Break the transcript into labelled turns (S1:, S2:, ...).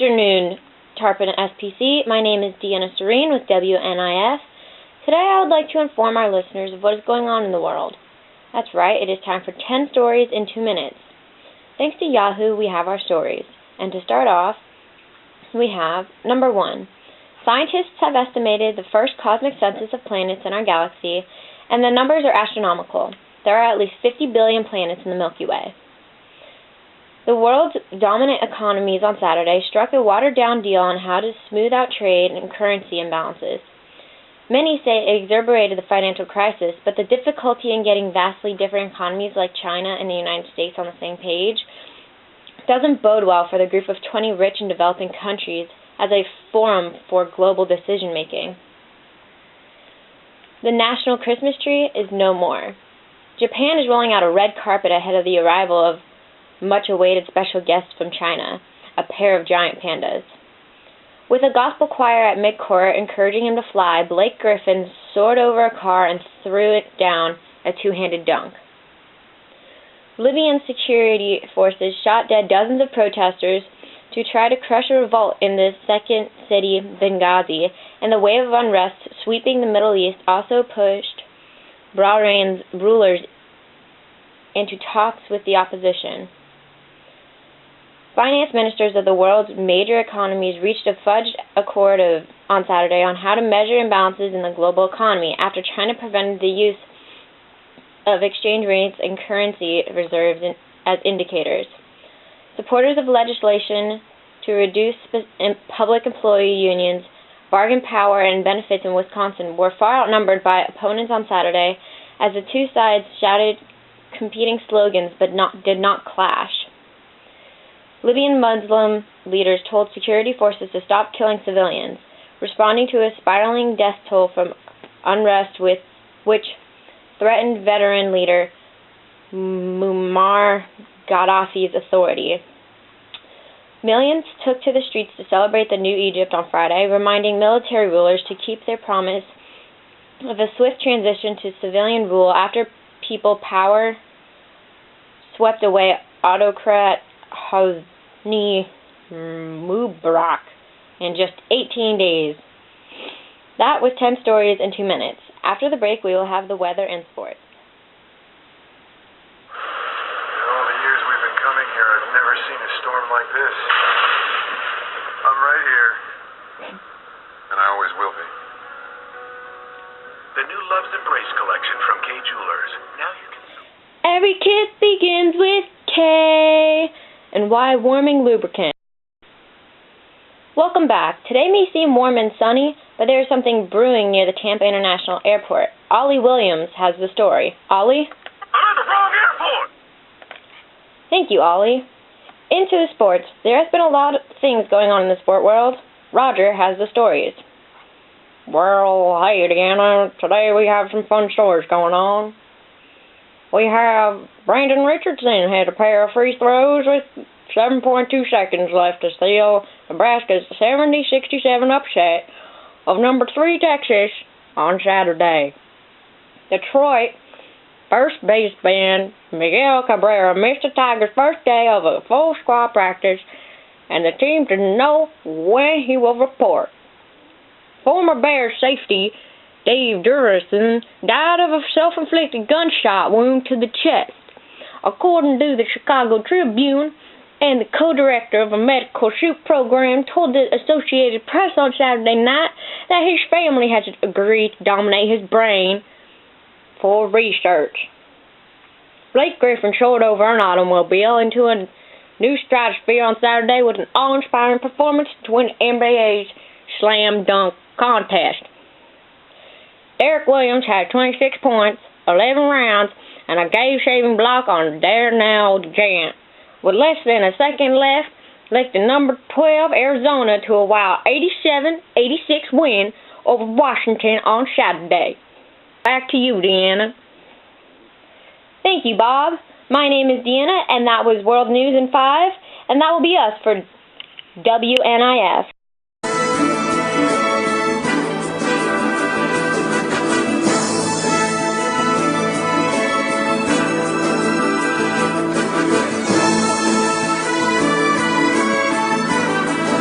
S1: afternoon, Tarpon SPC. My name is Deanna Serene with WNIF. Today I would like to inform our listeners of what is going on in the world. That's right, it is time for 10 stories in 2 minutes. Thanks to Yahoo, we have our stories. And to start off, we have number 1. Scientists have estimated the first cosmic census of planets in our galaxy, and the numbers are astronomical. There are at least 50 billion planets in the Milky Way. The world's dominant economies on Saturday struck a watered-down deal on how to smooth out trade and currency imbalances. Many say it exacerbated the financial crisis, but the difficulty in getting vastly different economies like China and the United States on the same page doesn't bode well for the group of 20 rich and developing countries as a forum for global decision-making. The national Christmas tree is no more. Japan is rolling out a red carpet ahead of the arrival of much-awaited special guests from China, a pair of giant pandas. With a gospel choir at mid-court encouraging him to fly, Blake Griffin soared over a car and threw it down a two-handed dunk. Libyan security forces shot dead dozens of protesters to try to crush a revolt in the second city, Benghazi, and the wave of unrest sweeping the Middle East also pushed Bahrain's rulers into talks with the opposition. Finance ministers of the world's major economies reached a fudged accord on Saturday on how to measure imbalances in the global economy after China prevented the use of exchange rates and currency reserves as indicators. Supporters of legislation to reduce public employee unions, bargain power, and benefits in Wisconsin were far outnumbered by opponents on Saturday as the two sides shouted competing slogans but did not clash. Libyan Muslim leaders told security forces to stop killing civilians, responding to a spiraling death toll from unrest which threatened veteran leader Muammar Gaddafi's authority. Millions took to the streets to celebrate the new Egypt on Friday, reminding military rulers to keep their promise of a swift transition to civilian rule after people power swept away autocrat Hosni Mubarak in just 18 days. That was 10 stories in 2 minutes. After the break, we will have the weather and sports.
S2: In all the years we've been coming here, I've never seen a storm like this. I'm right here. And I always will be. The new Love's Embrace collection from K Jewelers. Now you can...
S1: Every kiss begins with K. And why warming lubricant. Welcome back. Today may seem warm and sunny, but there is something brewing near the Tampa International Airport. Ollie Williams has the story. Ollie?
S2: I'm at the wrong airport!
S1: Thank you, Ollie. Into the sports. There has been a lot of things going on in the sport world. Roger has the stories. Well, hey, Deanna. Today we have some fun stories going on. We have Brandon Richardson had a pair of free throws with 7.2 seconds left to seal Nebraska's 70-67 upset of number 3 Texas on Saturday. Detroit first baseman Miguel Cabrera missed the Tigers' first day of a full squad practice, and the team didn't know when he will report. Former Bears safety Dave Durison died of a self-inflicted gunshot wound to the chest. According to the Chicago Tribune, and the co-director of a medical shoot program told the Associated Press on Saturday night that his family has agreed to donate his brain for research. Blake Griffin soared over an automobile into a new stratosphere on Saturday with an awe-inspiring performance to win NBA's slam dunk contest. Derek Williams had 26 points, 11 rounds, and a game-saving block on Darnell Grant. With less than a second left, led the number 12 Arizona to a wild 87-86 win over Washington on Saturday. Back to you, Deanna. Thank you, Bob. My name is Deanna, and that was World News in 5, and that will be us for WNIF.